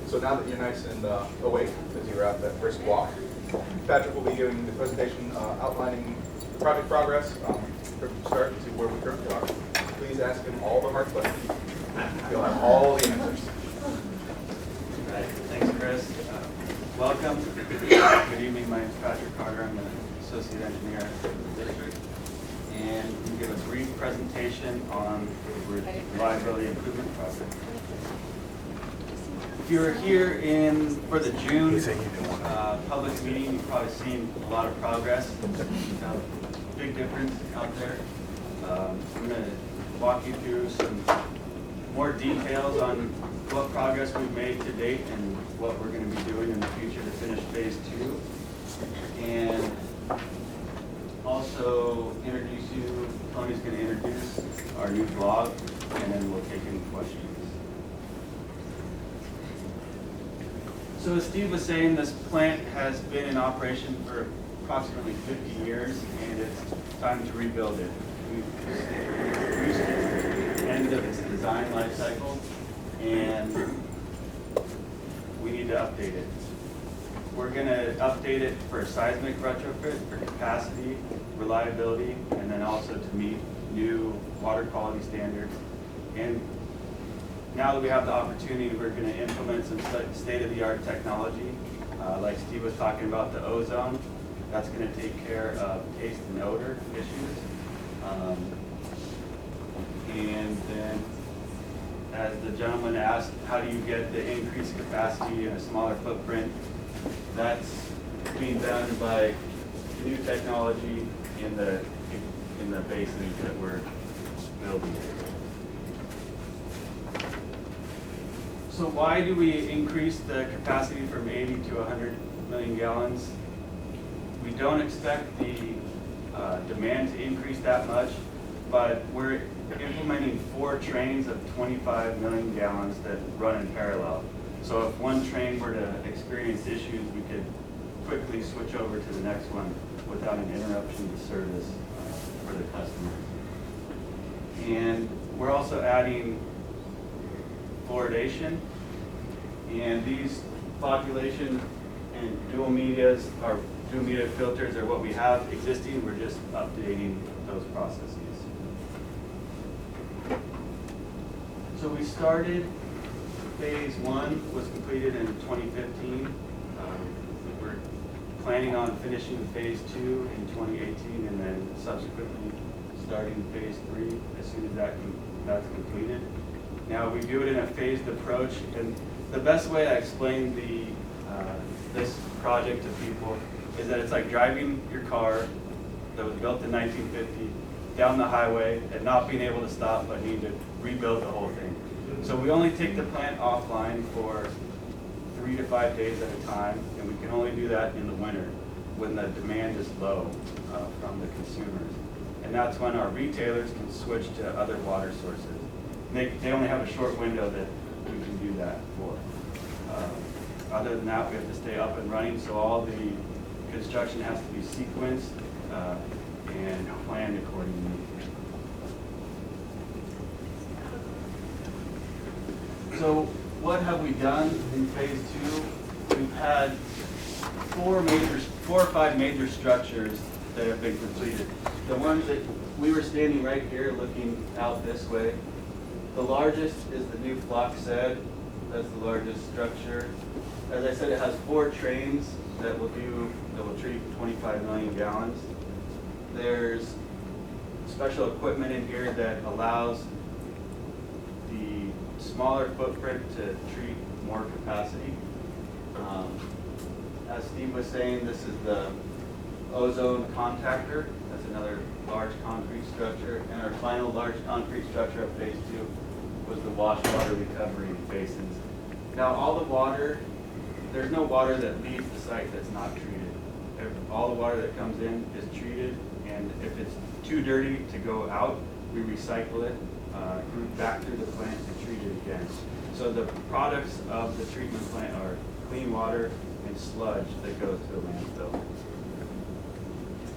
So now that you're nice and awake, because you were at that first walk, Patrick will be giving the presentation outlining the project progress from start to where we currently are. Please ask him all the hard questions. He'll have all the answers. All right, thanks, Chris. Welcome. Good evening. My name is Patrick Carter. I'm an associate engineer at the district, and I'm going to give a brief presentation on the reliability improvement project. If you were here for the June public meeting, you've probably seen a lot of progress. Big difference out there. I'm going to walk you through some more details on what progress we've made to date and what we're going to be doing in the future to finish phase 2. And also introduce you, Tony's going to introduce our new blog, and then we'll take any questions. So as Steve was saying, this plant has been in operation for approximately 50 years, and it's time to rebuild it. We've reached the end of its design life cycle, and we need to update it. We're going to update it for seismic retrofit, for capacity, reliability, and then also to meet new water quality standards. And now that we have the opportunity, we're going to implement some state-of-the-art technology. Like Steve was talking about, the ozone. That's going to take care of taste and odor issues. And then, as the gentleman asked, how do you get the increased capacity and a smaller footprint? That's being done by new technology in the basins that we're building. So why do we increase the capacity from 80 to 100 million gallons? We don't expect the demand to increase that much, but we're implementing 4 trains of 25 million gallons that run in parallel. So if one train were to experience issues, we could quickly switch over to the next one without an interruption to service for the customers. And we're also adding fluoridation, and these population and dual media filters are what we have existing. We're just updating those processes. So we started, phase 1 was completed in 2015. We're planning on finishing phase 2 in 2018, and then subsequently starting phase 3 as soon as that's completed. Now we do it in a phased approach, and the best way I explain this project to people is that it's like driving your car that was built in 1950 down the highway and not being able to stop, but need to rebuild the whole thing. So we only take the plant offline for 3 to 5 days at a time, and we can only do that in the winter when the demand is low from the consumers. And that's when our retailers can switch to other water sources. They only have a short window that we can do that for. Other than that, we have to stay up and running, so all the construction has to be sequenced and planned accordingly. So what have we done in phase 2? We've had 4 or 5 major structures that have been completed. The ones that we were standing right here looking out this way. The largest is the new flock shed. That's the largest structure. As I said, it has 4 trains that will treat 25 million gallons. There's special equipment in here that allows the smaller footprint to treat more capacity. As Steve was saying, this is the ozone contactor. That's another large concrete structure. And our final large concrete structure of phase 2 was the wash water recovery basins. Now all the water, there's no water that leaves the site that's not treated. All the water that comes in is treated, and if it's too dirty to go out, we recycle it, route back through the plant and treat it again. So the products of the treatment plant are clean water and sludge that goes to the landfill.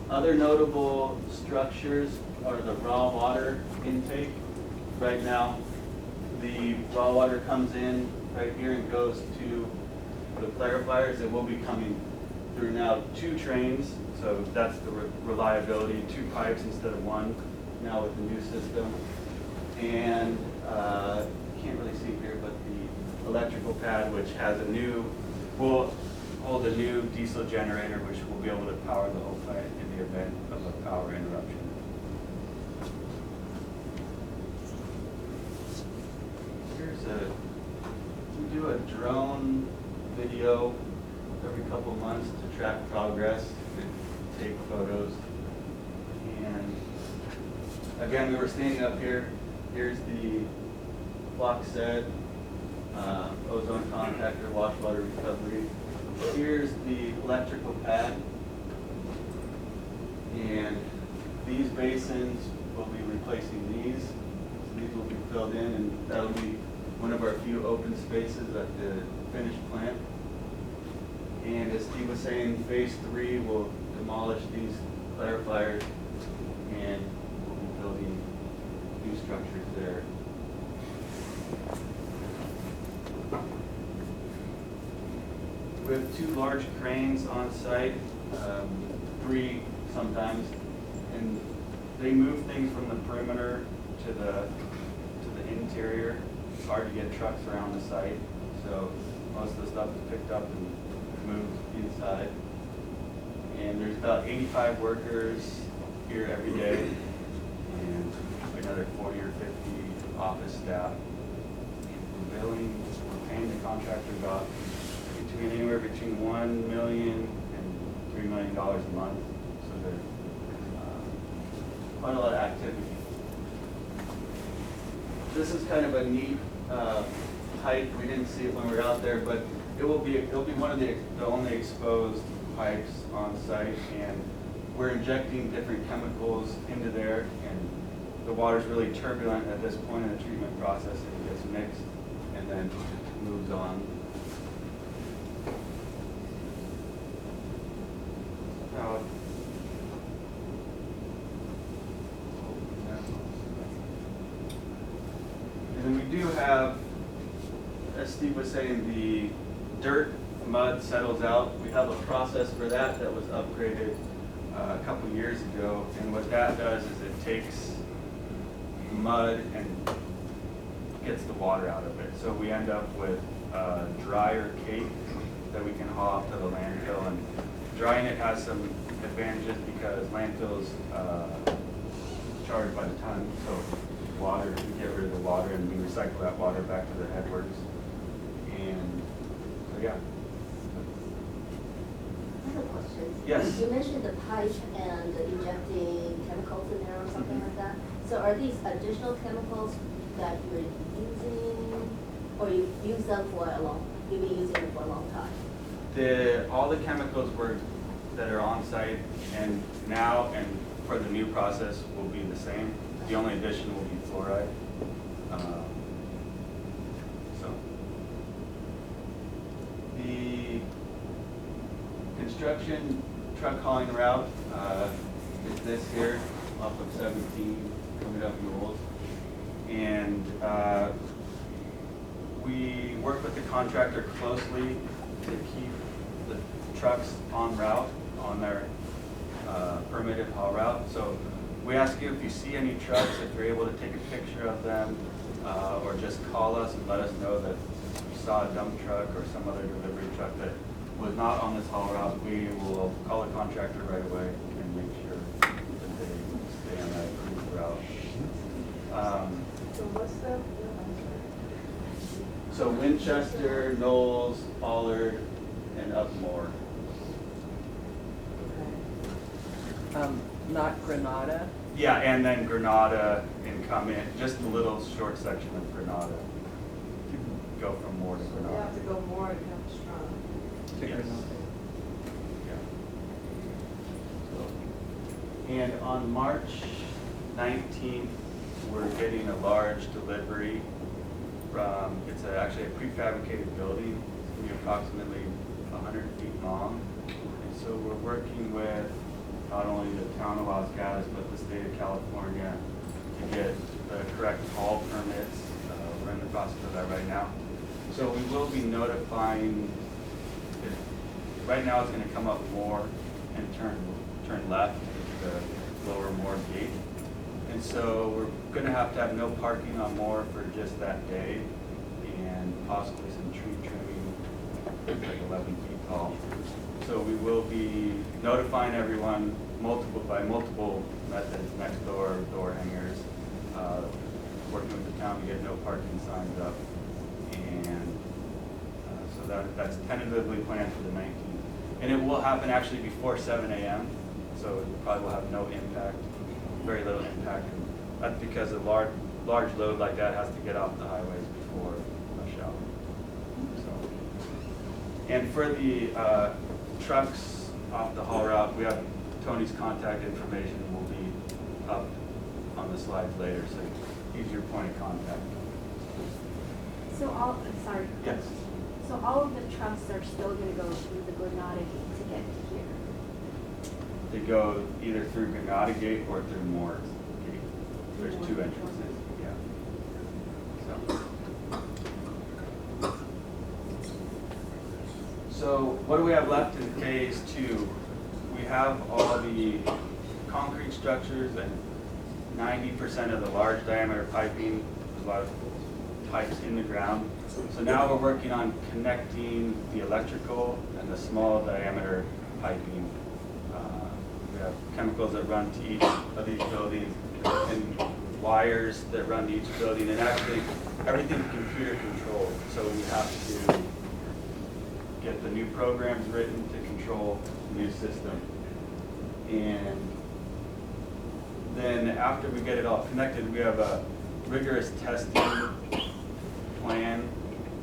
Other notable structures are the raw water intake. Right now, the raw water comes in right here and goes to the clarifiers. It will be coming through now 2 trains, so that's the reliability, 2 pipes instead of 1 now with the new system. And can't really see here, but the electrical pad, which has will hold a new diesel generator, which will be able to power the whole plant in the event of a power interruption. We do a drone video every couple of months to track progress and take photos. And again, we were standing up here. Here's the block set, ozone contactor, wash water recovery. Here's the electrical pad. And these basins will be replacing these. So these will be filled in, and that'll be one of our few open spaces at the finished plant. And as Steve was saying, phase 3 will demolish these clarifiers and we'll be building new structures there. We have 2 large cranes on site, 3 sometimes, and they move things from the perimeter to the interior. It's hard to get trucks around the site, so most of the stuff is picked up and moved inside. And there's about 85 workers here every day, and another 40 or 50 office staff. We're paying the contractor about anywhere between $1 million and $3 million a month. So there's quite a lot of activity. This is kind of a neat pipe. We didn't see it when we were out there, but it'll be one of the only exposed pipes on site, and we're injecting different chemicals into there, and the water's really turbulent at this point in the treatment process. It gets mixed and then moves on. And then we do have, as Steve was saying, the dirt, mud settles out. We have a process for that was upgraded a couple years ago. And what that does is it takes mud and gets the water out of it. So we end up with drier cake that we can haul off to the landfill. And drying it has some advantages because landfills charge by the ton. So water, we get rid of the water and we recycle that water back to the headworks. And so yeah. I have a question. Yes. You mentioned the pipe and injecting chemicals in there or something like that. So are these additional chemicals that you're using, or you use them you've been using them for a long time? All the chemicals that are on site and now and for the new process will be the same. The only addition will be fluoride. So the construction truck hauling route is this here off of 17 coming up Newells. And we work with the contractor closely to keep the trucks on route on their permitted haul route. So we ask you if you see any trucks, if you're able to take a picture of them, or just call us and let us know that you saw a dump truck or some other delivery truck that was not on this haul route. We will call the contractor right away and make sure that they stay on that approved route. So what's the? So Winchester, Knowles, Pollard, and Upmore. Not Granada? Yeah, and then Granada and come in, just a little short section of Granada. Go from Moore to You Granada. have to go more to come strong. To Yes. Granada. Yeah. And on March 19th, we're getting a large delivery from, it's actually a prefabricated building. It's going to be approximately 100 feet long. And so we're working with not only the town of Los Gatos, but the state of California to get the correct haul permits. We're in the process of that right now. So we will be notifying, right now it's gonna come up more and turn left to the lower Moore gate. And so we're gonna have to have no parking on Moore for just that day and possibly some tree trimming, like 11 feet tall. So we will be notifying everyone by multiple methods, next door hangers, working with the town to get no parking signs up. And so that's tentatively planned for the 19th. And it will happen actually before 7 a.m. So it probably will have no impact, very little impact. That's because a large load like that has to get off the highways before rush hour. So, and for the trucks off the haul route, we have Tony's contact information will be up on the slides later, so he's your point of contact. So sorry. Yes. So all of the trucks are still going to go through the Granada gate to get to here? They go either through Granada Gate or through Moore's Gate. There's two entrances, yeah. So what do we have left in phase 2? We have all the concrete structures and 90% of the large diameter piping. There's a lot of pipes in the ground. So now we're working on connecting the electrical and the small diameter piping. We have chemicals that run to each of these buildings and wires that run to each building, and actually everything's computer controlled. So we have to get the new programs written to control the new system. And then after we get it all connected, we have a rigorous testing plan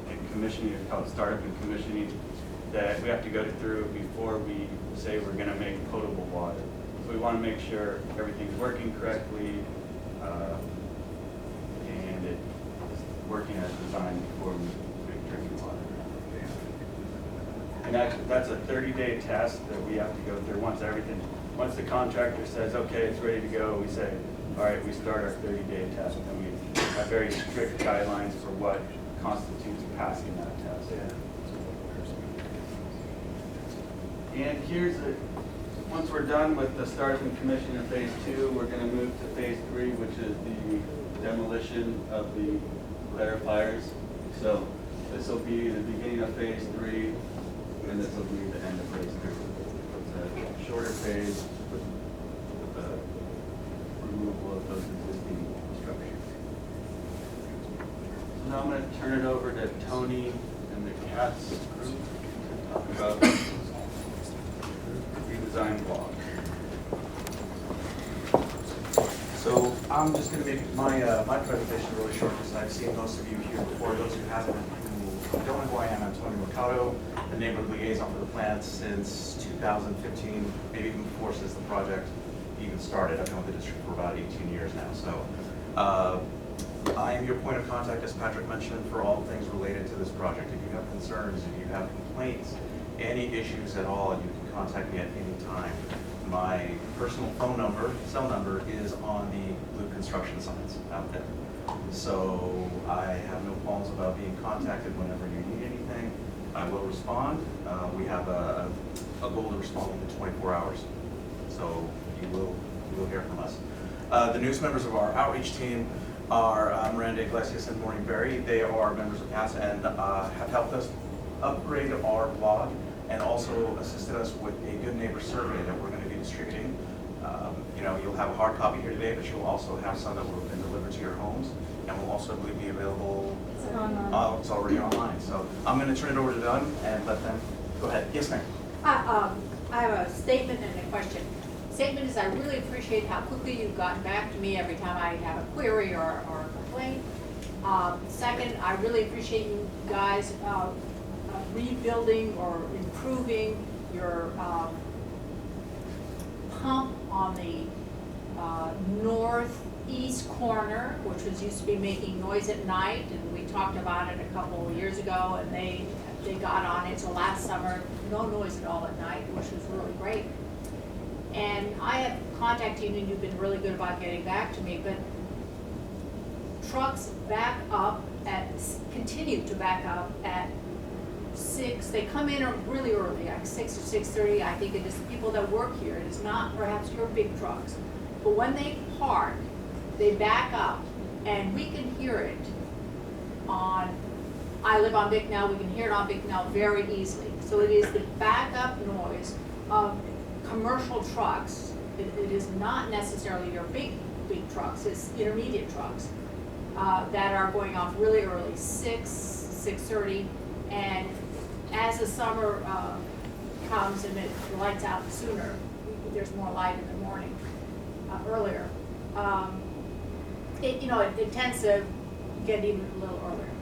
and commissioning, it's called startup and commissioning, that we have to go through before we say we're going to make potable water. So we want to make sure everything's working correctly and it's working as designed before we make drinking water. And actually, that's a 30-day test that we have to go through. Once the contractor says, okay, it's ready to go, we say, all right, we start our 30-day test. And we have very strict guidelines for what constitutes passing that test. And once we're done with the start and commission of phase 2, we're going to move to phase 3, which is the demolition of the clarifiers. So this will be the beginning of phase 3, and this will be the end of phase 3. It's a shorter phase with the removal of those existing structures. So now I'm going to turn it over to Tony and the CATS group to talk about redesign block. So I'm just going to make my presentation really short because I've seen most of you here before. Those who haven't, who don't know who I am, I'm Tony Mercado, the neighborhood liaison for the plant since 2015, maybe even before, since the project even started. I've been with the district for about 18 years now. So I am your point of contact, as Patrick mentioned, for all things related to this project. If you have concerns, if you have complaints, any issues at all, you can contact me at any time. My personal phone number, cell number, is on the blue construction signs out there. So I have no qualms about being contacted whenever you need anything. I will respond. We have a goal to respond within 24 hours. So you will hear from us. The newest members of our outreach team are Miranda Iglesias and Maureen Berry. They are members of CAS and have helped us upgrade our blog and also assisted us with a Good Neighbor survey that we're going to be distributing. You'll have a hard copy here today, but you'll also have some that will have been delivered to your homes and will also be available. Is it online? It's already online. So I'm going to turn it over to them and let them go ahead. Yes, ma'am. I have a statement and a question. Statement is I really appreciate how quickly you've gotten back to me every time I have a query or a complaint. Second, I really appreciate you guys rebuilding or improving your pump on the northeast corner, which used to be making noise at night, and we talked about it a couple of years ago, and they got on it. So last summer, no noise at all at night, which was really great. And I have contacted you, and you've been really good about getting back to me, but trucks back up continue to back up at 6. They come in really early, like 6 or 6:30. I think it is people that work here. It is not perhaps your big trucks. But when they park, they back up, and we can hear it I live on Bicknell, we can hear it on Bicknell very easily. So it is the backup noise of commercial trucks. It is not necessarily your big trucks, it's intermediate trucks that are going off really early, 6:30. And as the summer comes and it lights out sooner, there's more light in the morning, earlier. It tends to get even a little earlier.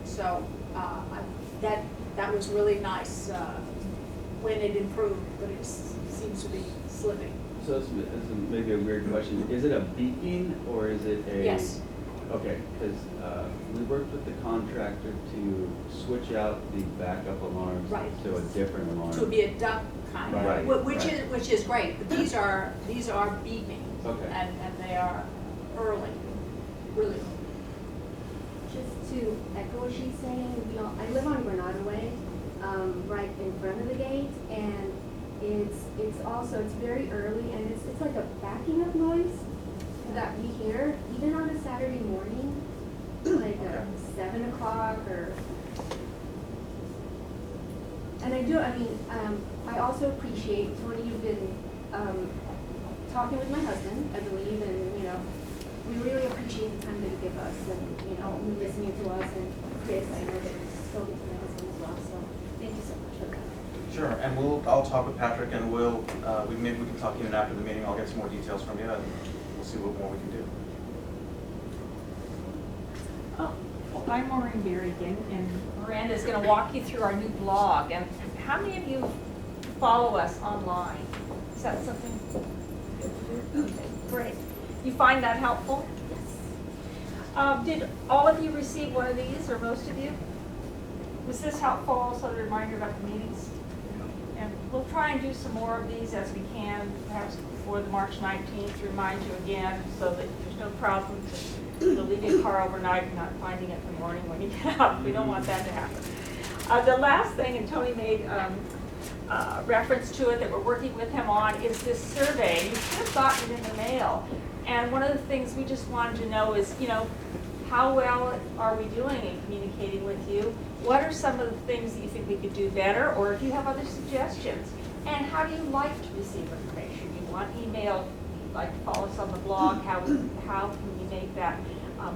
So that was really nice when it improved, but it seems to be slipping. So this is maybe a weird question. Is it a beeping or is it a? Yes. Okay, because we worked with the contractor to switch out the backup alarms Right. to a different alarm. To be a duck kind of, Right, which is great. But these are beeping, Okay. and they are early, really. Just to echo what she's saying, I live on Granada Way, right in front of the gate, and it's very early, and it's like a backing up noise that we hear even on a Saturday morning, like 7 o'clock or. And I also appreciate, Tony, you've been talking with my husband, I believe, and we really appreciate the time that you give us, and you listening to us, and Chris, I know that you've spoken to my husband as well, so thank you so much for that. Sure, and I'll talk with Patrick, and maybe we can talk even after the meeting. I'll get some more details from you, and we'll see what more we can do. Well, I'm Maureen Berrigan, and Miranda's going to walk you through our new blog. And how many of you follow us online? Is that something? Okay, great. You find that helpful? Yes. Did all of you receive one of these, or most of you? Was this helpful also to remind you about the meetings? And we'll try and do some more of these as we can, perhaps before the March 19th, to remind you again, so that there's no problem to leave your car overnight and not finding it in the morning when you get up. We don't want that to happen. The last thing, and Tony made reference to it, that we're working with him on, is this survey. You should have gotten it in the mail. And one of the things we just wanted to know is, how well are we doing in communicating with you? What are some of the things that you think we could do better, or if you have other suggestions? And how do you like to receive information? You want email, you like to follow us on the blog, how can we make that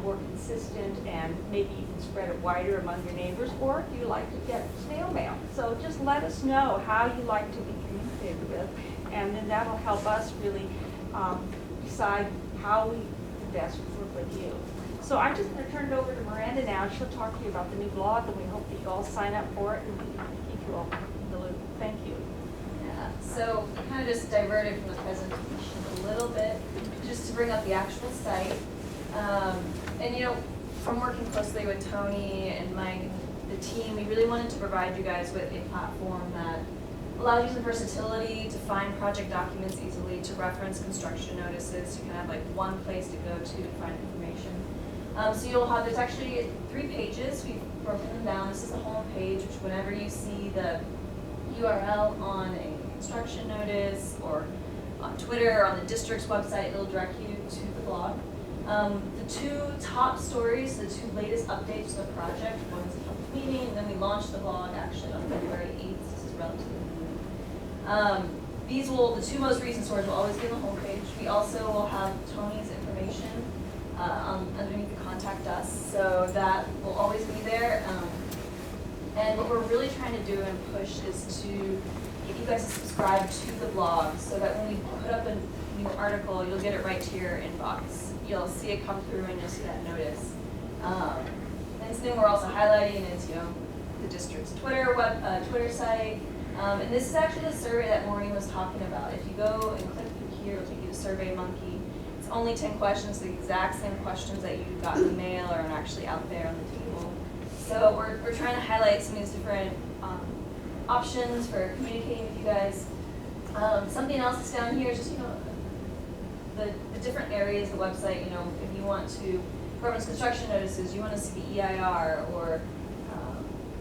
more consistent, and maybe you can spread it wider among your neighbors, or do you like to get snail mail? So just let us know how you like to be communicated with, and then that'll help us really decide how we best work with you. So I'm just going to turn it over to Miranda now, and she'll talk to you about the new blog, and we hope that you all sign up for it, and we can keep you all in the loop. Thank you. Yeah, so kind of just diverted from the presentation a little bit, just to bring up the actual site. And from working closely with Tony and Mike and the team, we really wanted to provide you guys with a platform that allows you some versatility to find project documents easily, to reference construction notices. You can have like one place to go to find information. So there's actually 3 pages. We've broken them down. This is the home page, which whenever you see the URL on a construction notice or on Twitter or on the district's website, it'll direct you to the blog. The 2 top stories, the 2 latest updates to the project, one is a public meeting, and then we launched the blog actually on February 8th. This is relatively new. The 2 most recent stories will always be on the homepage. We also will have Tony's information underneath the contact us, so that will always be there. And what we're really trying to do and push is to get you guys to subscribe to the blog, so that when we put up a new article, you'll get it right to your inbox. You'll see it come through and you'll see that notice. And something we're also highlighting is, the district's Twitter site. And this is actually the survey that Maureen was talking about. If you go and click through here, it'll take you to SurveyMonkey. It's only 10 questions, the exact same questions that you got in the mail are actually out there on the table. So we're trying to highlight some of these different options for communicating with you guys. Something else that's down here is just, the different areas of the website, if you want to performance construction notices, you want to see the EIR, or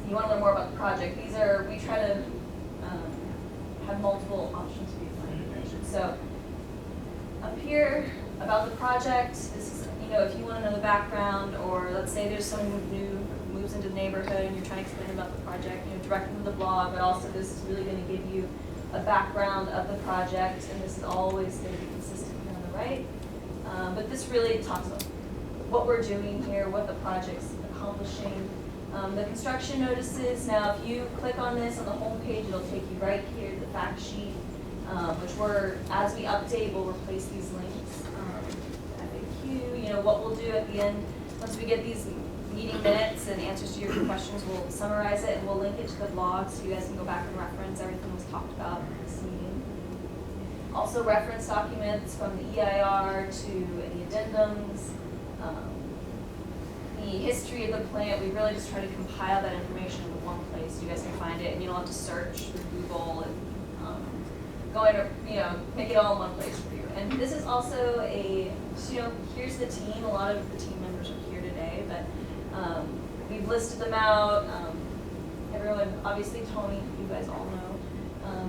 you want to learn more about the project. We try to have multiple options for you to find information. So up here, about the project, this is, if you want to know the background, or let's say there's someone who moves into the neighborhood and you're trying to explain about the project, direct them to the blog, but also this is really going to give you a background of the project, and this is always going to be consistent here on the right. But this really talks about what we're doing here, what the project's accomplishing. The construction notices, now if you click on this on the home page, it'll take you right here to the fact sheet, which as we update, we'll replace these links. FAQ, what we'll do at the end, once we get these meeting minutes and answers to your questions, we'll summarize it and we'll link it to the blog so you guys can go back and reference everything that was talked about in this meeting. Also reference documents from the EIR to any addendums, the history of the plant. We really just try to compile that information into one place so you guys can find it and you don't have to search through Google and make it all in one place for you. And this is also here's the team. A lot of the team members are here today, but we've listed them out. Everyone, obviously Tony, you guys all know.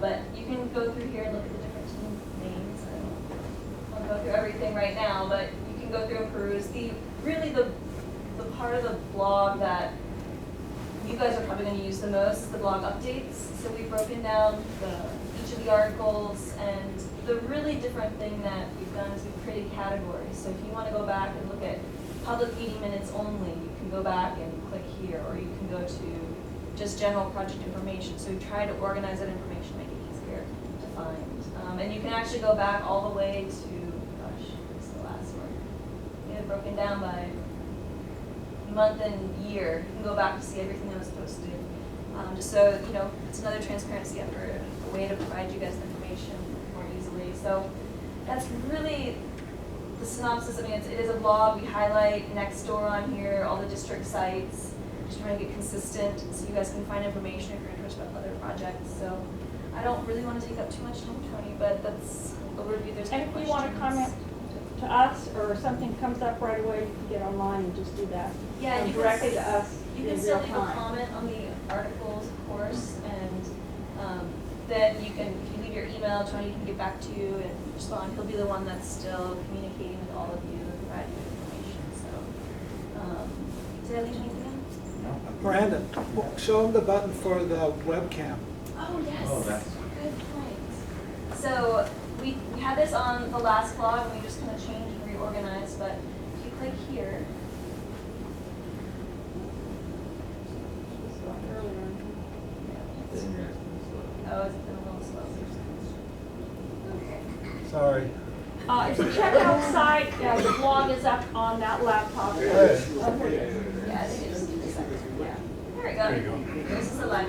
But you can go through here and look at the different team names. I don't want to go through everything right now, but you can go through and peruse. The part of the blog that you guys are probably going to use the most is the blog updates. So we've broken down each of the articles, and the really different thing that we've done is we've created categories. So if you want to go back and look at public meeting minutes only, you can go back and click here, or you can go to just general project information. So we try to organize that information, make it easier to find. And you can actually go back all the way to, what's the last one? We have it broken down by month and year. You can go back to see everything that was posted. Just so, it's another transparency effort, a way to provide you guys information more easily. So that's really the synopsis. I mean, it is a blog. We highlight next door on here, all the district sites, just trying to get consistent so you guys can find information if you're interested about other projects. So I don't really want to take up too much time, Tony, but that's overview. There's and if you want to comment to us or something comes up right away, you can get online and just do that. Yeah, and directly to us. You can still leave a comment on the articles, of course, and then you can, if you leave your email, Tony can get back to you and respond. He'll be the one that's still communicating with all of you and provide you information. So, did I leave anything in? Miranda, show them the button for the webcam. Oh, yes. Oh, that's good point. So we had this on the last blog, and we just kind of changed and reorganized, but if you click here, oh, it's been a little slow. Okay. Sorry. It's a checkout site. The blog is up on that laptop. Yeah, I think it's just a second. Yeah. There we go. There you go. This is the live.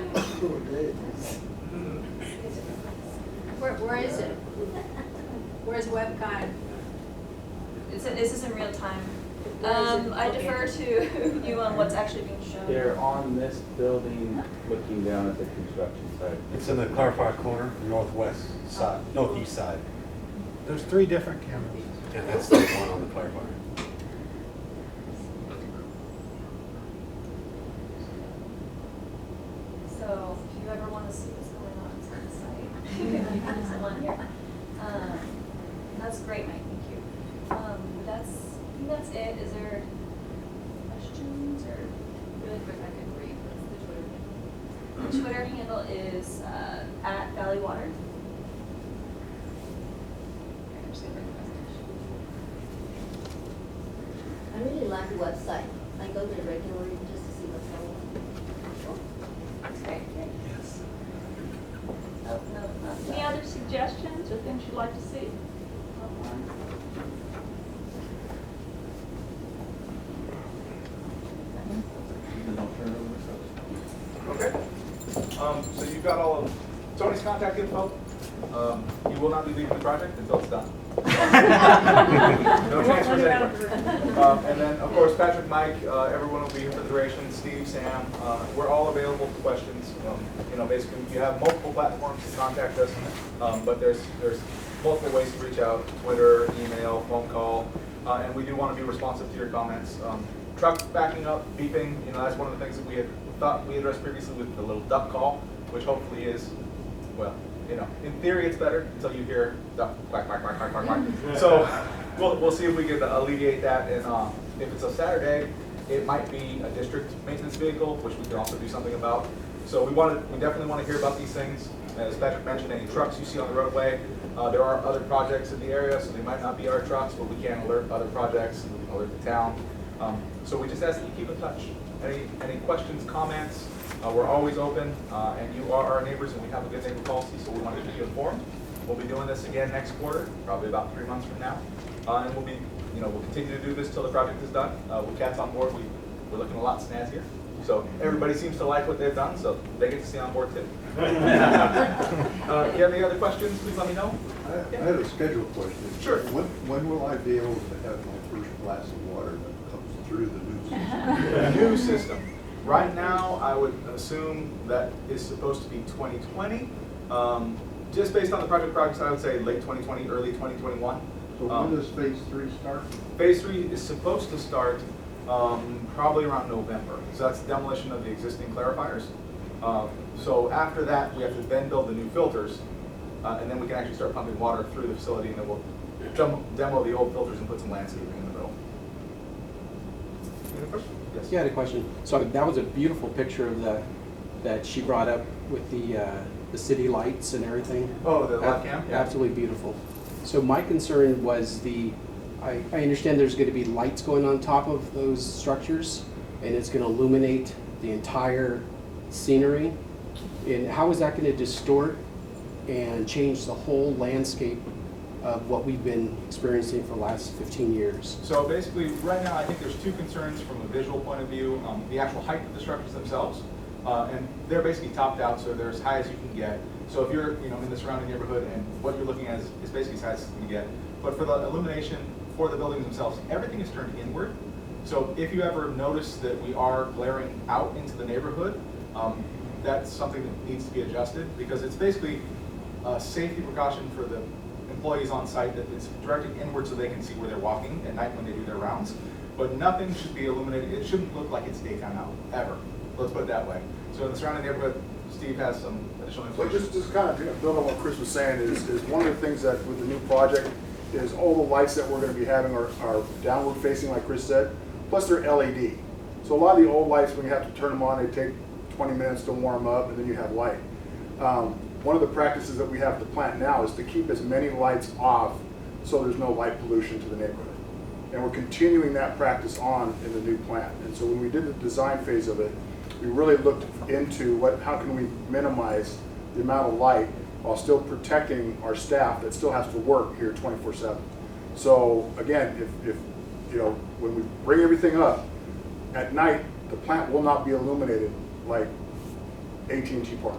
Where is it? Where's webcam? This is in real time. I defer to you on what's actually being shown. They're on this building, looking down at the construction site. It's in the clarified corner, northwest side, northeast side. There's 3 different cameras. And that's the one on the clarifier. So if you ever want to see what's going on, it's on the site. You can see on here. That's great, Mike. Thank you. I think that's it. Is there questions or really quick? I can read. What's the Twitter handle? The Twitter handle is at Valley Water. I'm just gonna bring the presentation. I really like the website. I go there regularly just to see what's going on. That's great. Yes. Oh, no, not Any that. other suggestions or things you'd like to see? Okay. So you've got all of Tony's contact info. You will not be leaving the project until it's done. No transfers anywhere. And then, of course, Patrick, Mike, everyone will be here for the duration. Steve, Sam, we're all available for questions. Basically, you have multiple platforms to contact us, but there's multiple ways to reach out: Twitter, email, phone call. and we do want to be responsive to your comments. Trucks backing up, beeping, that's one of the things that we had thought we addressed previously with the little duck call, which hopefully is, well, in theory it's better until you hear duck quack, quack, quack, quack, quack, quack. So we'll see if we can alleviate that, and if it's a Saturday, it might be a district maintenance vehicle, which we can also do something about. So we definitely want to hear about these things. As Patrick mentioned, any trucks you see on the roadway, there are other projects in the area, so they might not be our trucks, but we can alert other projects, and we can alert the town. So we just ask that you keep in touch. Any questions, comments? We're always open, and you are our neighbors, and we have a good neighbor policy, so we want to keep you informed. We'll be doing this again next quarter, probably about 3 months from now, and we'll continue to do this till the project is done. With cats on board, we're looking a lot snazzier. So everybody seems to like what they've done, so they get to stay on board too. If you have any other questions, please let me know. I had a schedule question. Sure. When will I be able to have my first glass of water that comes through the new system? New system. Right now, I would assume that is supposed to be 2020. Just based on the project progress, I would say late 2020, early 2021. So when does phase 3 start? Phase 3 is supposed to start probably around November. So that's demolition of the existing clarifiers. So after that, we have to then build the new filters, and then we can actually start pumping water through the facility, and then we'll demo the old filters and put some landscaping in the middle. Any questions? Yes. Yeah, I had a question. So that was a beautiful picture of that she brought up with the city lights and everything. Oh, the light cam? Yeah. Absolutely beautiful. So my concern was I understand there's going to be lights going on top of those structures, and it's going to illuminate the entire scenery. And how is that going to distort and change the whole landscape of what we've been experiencing for the last 15 years? So basically, right now, I think there's two concerns from a visual point of view. The actual height of the structures themselves, and they're basically topped out, so they're as high as you can get. So if you're in the surrounding neighborhood, and what you're looking at is basically as high as you can get. But for the illumination for the buildings themselves, everything is turned inward. So if you ever notice that we are glaring out into the neighborhood, that's something that needs to be adjusted, because it's basically a safety precaution for the employees on site that it's directed inward so they can see where they're walking at night when they do their rounds. But nothing should be illuminated. It shouldn't look like it's daytime out, ever. Let's put it that way. So in the surrounding neighborhood, Steve has some additional So information. just kind of build on what Chris was saying is one of the things that with the new project is all the lights that we're going to be having are downward facing, like Chris said, plus they're LED. So a lot of the old lights, when you have to turn them on, they take 20 minutes to warm up, and then you have light. One of the practices that we have at the plant now is to keep as many lights off so there's no light pollution to the neighborhood. And we're continuing that practice on in the new plant. And so when we did the design phase of it, we really looked into how can we minimize the amount of light while still protecting our staff that still has to work here 24/7. So again, if when we bring everything up at night, the plant will not be illuminated like AT&T Park.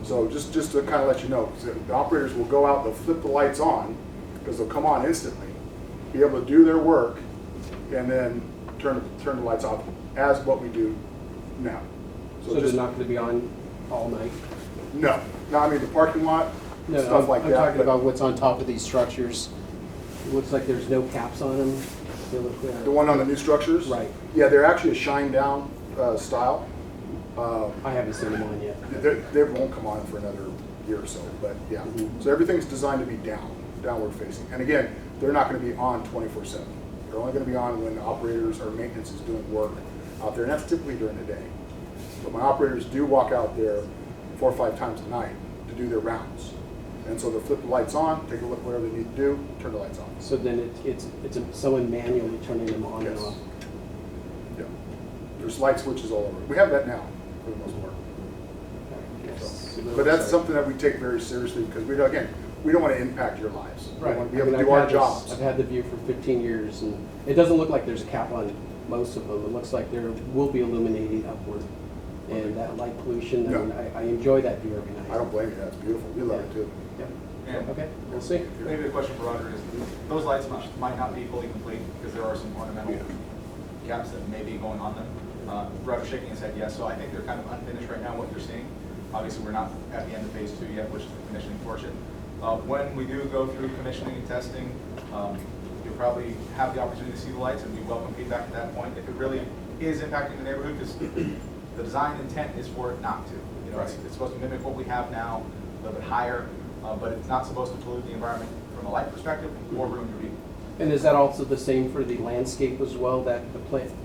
So just to kind of let you know, the operators will go out, they'll flip the lights on because they'll come on instantly, be able to do their work, and then turn the lights off as what we do now. So they're not going to be on all night? No. No, I mean the parking lot, No, stuff like I'm that. talking about what's on top of these structures. It looks like there's no caps on them. They look, the one on the new structures? Right. Yeah, they're actually a shine down style. I haven't seen them on yet. They won't come on for another year or so, but yeah. Mm-hmm. So everything's designed to be downward facing. And again, they're not going to be on 24/7. They're only going to be on when the operators or maintenance is doing work out there, and that's typically during the day. But my operators do walk out there 4 or 5 times a night to do their rounds. And so they'll flip the lights on, take a look at whatever they need to do, turn the lights off. So then it's someone manually turning them on and Yes. off? Yeah. There's light switches all over. We have that now, for the most part. Yes. But that's something that we take very seriously because we don't want to impact your lives. We Right. want to be able to I've do our had jobs. I've had the view for 15 years, and it doesn't look like there's a cap on most of them. It looks like there will be illuminating upward. And that light pollution, I mean, I enjoy that view every night. I don't blame you. That's beautiful. We love it too. Yep. And Okay, we'll see. maybe the question for Roger is, those lights might not be fully complete because there are some ornamental caps that may be going on them. Roger's shaking his head yes, so I think they're kind of unfinished right now, what you're seeing. Obviously, we're not at the end of phase 2 yet, which is the commissioning portion. When we do go through commissioning and testing, you'll probably have the opportunity to see the lights, and we welcome feedback at that point. If it really is impacting the neighborhood, because the design intent is for it not to. You know, it's supposed to mimic what we have now, a little bit higher, but it's not supposed to pollute the environment from a light perspective or ruin your view. And is that also the same for the landscape as well, that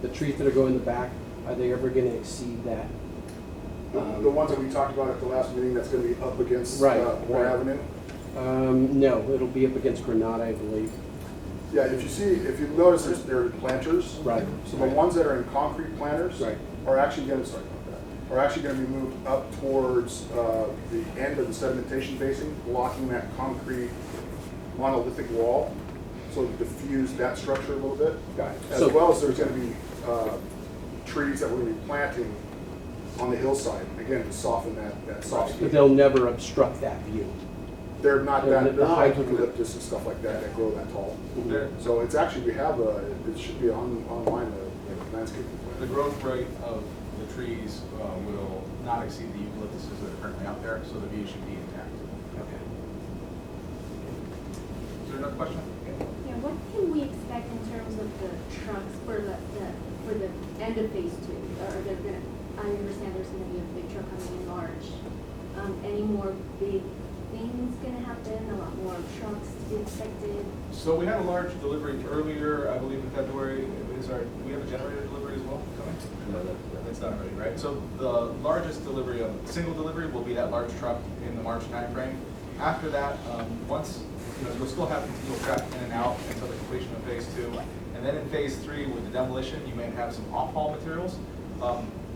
the trees that are going in the back, are they ever going to exceed that? The ones that we talked about at the last meeting, that's going to be up against Right, Moore right. Avenue. No, it'll be up against Granada, I believe. Yeah, if you notice, there are planters. Right. So the ones that are in concrete planters Right. are actually going to, are actually going to be moved up towards the end of the sedimentation basin, blocking that concrete monolithic wall, so to diffuse that structure a little bit. Got it. As So- well as there's going to be trees that we're going to be planting on the hillside, again, to soften that soft But skin. they'll never obstruct that view. They're not They're that, the they're height like of it. eucalyptus and stuff like that grow that tall. There- So it's actually, we have it should be online, the landscaping The plan. growth rate of the trees will not exceed the eucalyptuses that are currently out there, so the view should be intact. Okay. Is there another question? Yeah, what can we expect in terms of the trucks for the end of phase two? Are there gonna, I understand there's gonna be a big truck coming in large. Any more big things gonna happen, a lot more trucks to be expected? So we had a large delivery earlier, I believe in February. Do we have a generator delivery as well coming? No, That's not ready, right? So the largest delivery, single delivery, will be that large truck in the March timeframe. After that, once, you'll still have continual traffic in and out until the completion of phase two. And then in phase three, with the demolition, you may have some off-haul materials.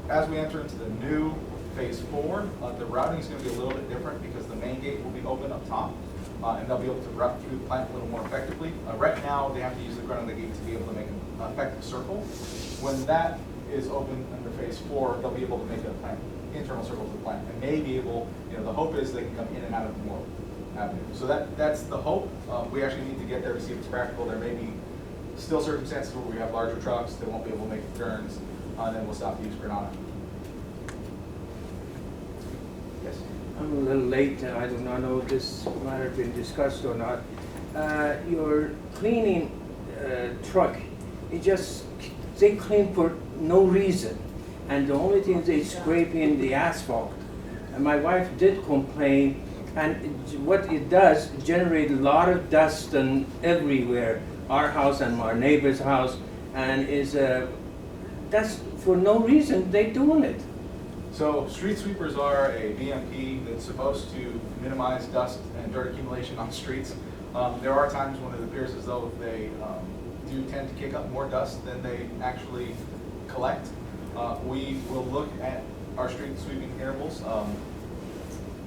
As we enter into the new phase four, the routing is going to be a little bit different because the main gate will be open up top. And they'll be able to route through the plant a little more effectively. Right now, they have to use the front of the gate to be able to make an effective circle. When that is open under phase four, they'll be able to make an internal circle to the plant, and may be able, the hope is they can come in and out of Moore Avenue. So that's the hope. We actually need to get there to see if it's practical. There may be still circumstances where we have larger trucks that won't be able to make the turns, and then we'll stop to use Granada. Yes? I'm a little late, I do not know if this matter has been discussed or not. Your cleaning truck, they clean for no reason. And the only thing they scrape in the asphalt. And my wife did complain, and what it does, generate a lot of dust and everywhere, our house and our neighbor's house, and that's for no reason they doing it. So street sweepers are a BMP that's supposed to minimize dust and dirt accumulation on the streets. There are times when it appears as though they do tend to kick up more dust than they actually collect. We will look at our street sweeping intervals.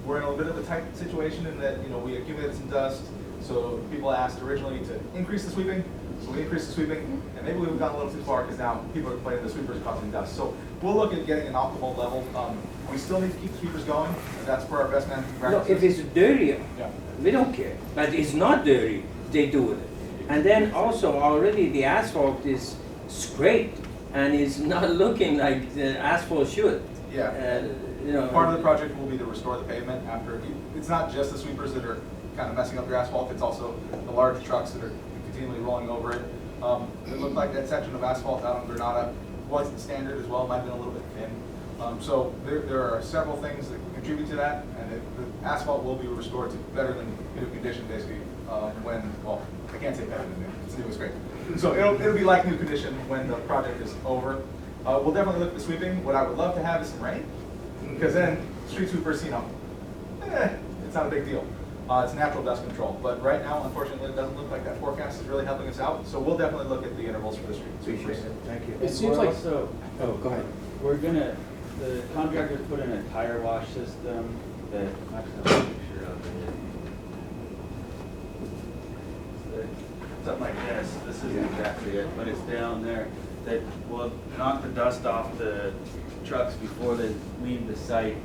We're in a bit of a tight situation in that we accumulated some dust, so people asked originally to increase the sweeping, so we increased the sweeping, and maybe we've gone a little too far because now people are complaining the sweepers are causing dust. So we'll look at getting an optimal level. We still need to keep the sweepers going, and that's for our best management No, practices. if it's dirty, Yeah. we don't care. But it's not dirty, they do it. And then also already the asphalt is scraped and it's not looking like the asphalt should. Yeah. Part of the project will be to restore the pavement after. It's not just the sweepers that are kind of messing up your asphalt, it's also the large trucks that are continually rolling over it. It looked like that section of asphalt out on Granada wasn't standard as well, it might have been a little bit thin. So there are several things that contribute to that, and the asphalt will be restored to better than new condition basically I can't say better than new, it's new is great. So it'll be like new condition when the project is over. We'll definitely look at the sweeping. What I would love to have is some rain, because then street sweepers, it's not a big deal. It's natural dust control, but right now, unfortunately, it doesn't look like that forecast is really helping us out. So we'll definitely look at the intervals for the street sweepers. Thank you. It seems like. Also, Oh, go ahead. the contractor put in a tire wash system that, actually, I'll take a picture of it. Something like this, this isn't exactly it, but it's down there, that will knock the dust off the trucks before they leave the site.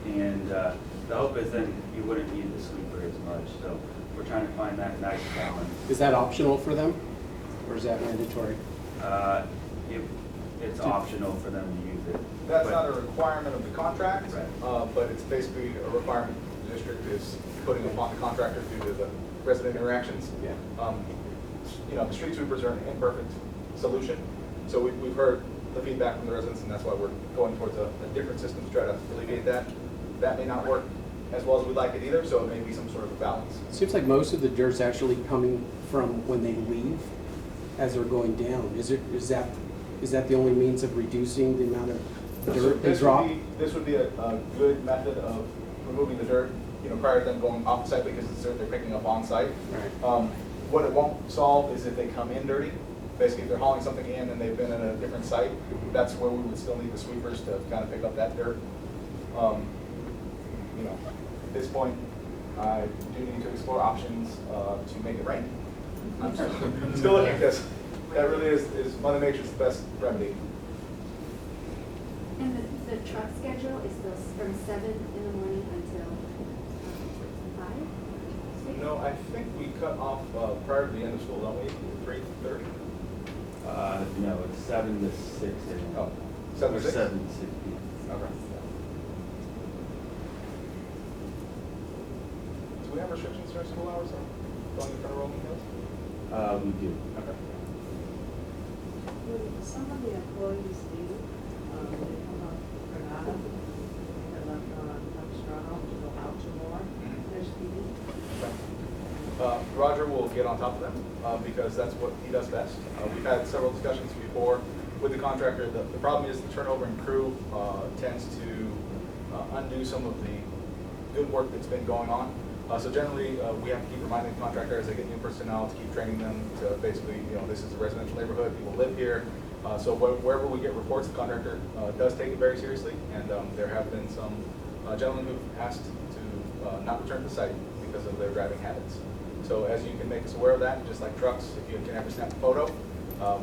And the hope is then you wouldn't need the sweeper as much, so we're trying to find that nice balance. Is that optional for them, or is that mandatory? It's optional for them to use it. That's but- not a requirement of the contract, Right. but it's basically a requirement the district is putting upon the contractor due to the resident interactions. Yeah. the street sweepers are an imperfect solution. So we've heard the feedback from the residents, and that's why we're going towards a different system to try to alleviate that. That may not work as well as we'd like it either, so it may be some sort of a balance. Seems like most of the dirt's actually coming from when they leave as they're going down. Is that the only means of reducing the amount of dirt they drop? This would be a good method of removing the dirt, prior to them going off the site, because it's dirt they're picking up on site. Right. What it won't solve is if they come in dirty. Basically, if they're hauling something in and they've been at a different site, that's where we would still need the sweepers to kind of pick up that dirt. At this point, I do need to explore options to make it rain. I'm still looking, because that really is Mother Nature's best remedy. And the truck schedule is still from 7 in the morning until 5? 6? No, I think we cut off prior to the end of school, don't we? 3:30? No, it's 7 to 6. Oh, 7 to 6? 7 to 6 p.m. Okay. Do we have restrictions during school hours though? Going in front of Rolling Hills? We do. Okay. Some of the employees do, they come up Granada, they're left on Capistrano to go out to more, there's PD. Roger will get on top of them because that's what he does best. We've had several discussions before with the contractor. The problem is the turnover in crew tends to undo some of the good work that's been going on. So generally, we have to keep reminding the contractor as they get new personnel to keep training them to basically, this is a residential neighborhood, people live here. So wherever we get reports, the contractor does take it very seriously, and there have been some gentlemen who've asked to not return to the site because of their driving habits. So as you can make us aware of that, just like trucks, if you can ever snap a photo,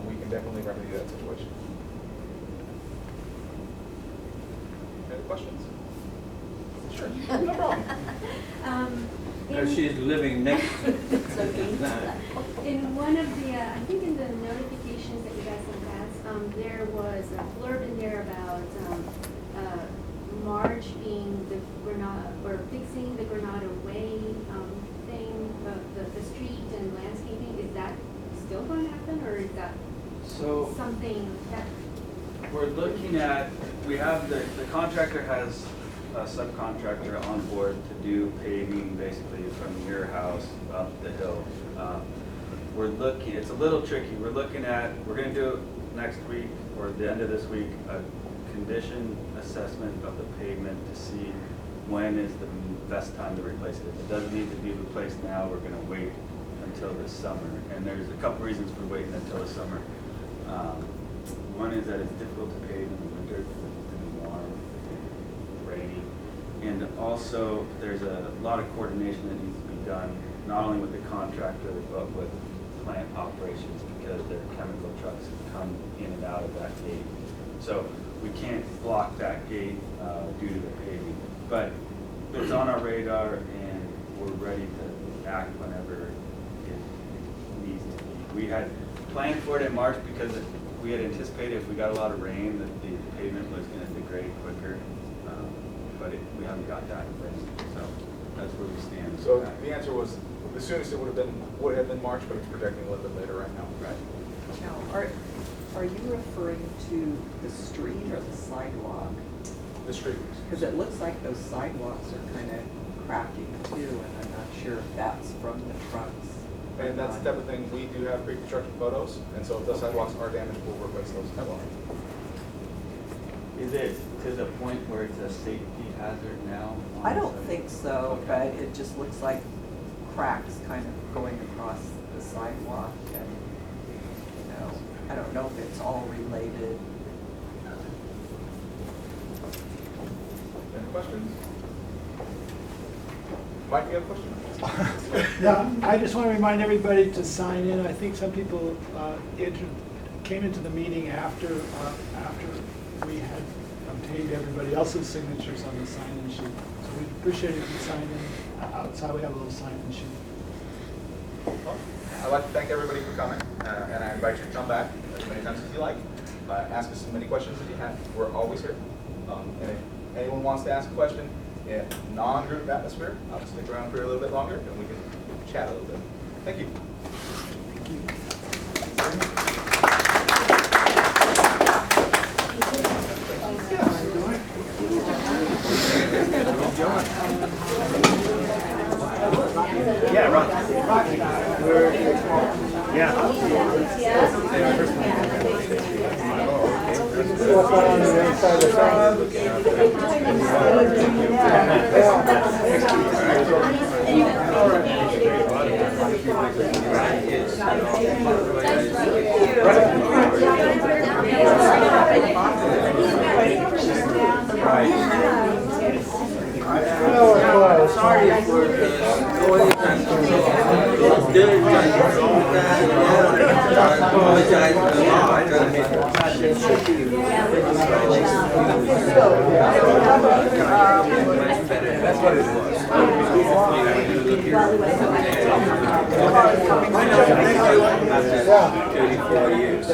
we can definitely remedy that situation. Any questions? Sure, no problem. Because she's living next to In one of the, I think in the notifications that you guys sent us, there was a blurb in there about March being the Granada, or fixing the Granada Way thing, the street and landscaping. Is that still going to happen, or is that something that? We're looking at, we have the contractor has a subcontractor on board to do paving basically from your house up the hill. We're looking, it's a little tricky. We're looking at, we're going to do it next week or the end of this week, a condition assessment of the pavement to see when is the best time to replace it. If it doesn't need to be replaced now, we're going to wait until the summer. And there's a couple reasons for waiting until the summer. One is that it's difficult to pave in the winter because it's warm, rainy. And also, there's a lot of coordination that needs to be done, not only with the contractor, but with plant operations, because their chemical trucks come in and out of that gate. So we can't block that gate due to the paving. But it's on our radar, and we're ready to act whenever it needs to be. We had planned for it in March because we had anticipated if we got a lot of rain that the pavement was going to degrade quicker, but we haven't got that rain, so that's where we stand. So the answer was the soonest it would have been March, but it's projecting a little bit later right now. Right. Now, are you referring to the street or the sidewalk? The street. Because it looks like those sidewalks are kind of cracking too, and I'm not sure if that's from the trucks. And that's the type of thing, we do have pre-construction photos, and so if the sidewalks are damaged, we'll replace those sidewalks. Is it to the point where it's a safety hazard now? I don't think so, but it just looks like cracks kind of going across the sidewalk, and, I don't know if it's all related. Any questions? Mike, you have a question? Yeah, I just want to remind everybody to sign in. I think some people came into the meeting after we had obtained everybody else's signatures on the sign-in sheet. So we'd appreciate it if you sign in outside. We have a little sign-in sheet. Well, I'd like to thank everybody for coming, and I invite you to come back as many times as you like. Ask us as many questions as you have. We're always here. And if anyone wants to ask a question in a non-group atmosphere, I'll stick around for a little bit longer, and we can chat a little bit. Thank you. Sorry for the noise and dirt and all that. I apologize a lot. That's what it was. After 34 years.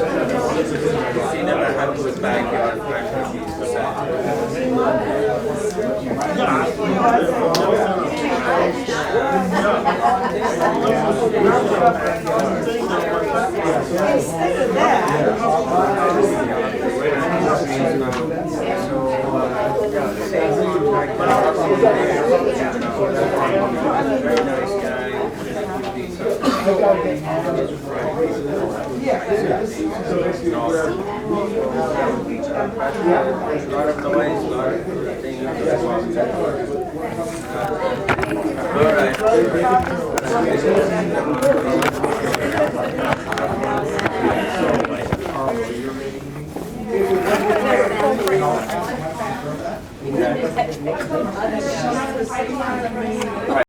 She never had to go back and very nice guy. A lot of noise, a lot of things. All right.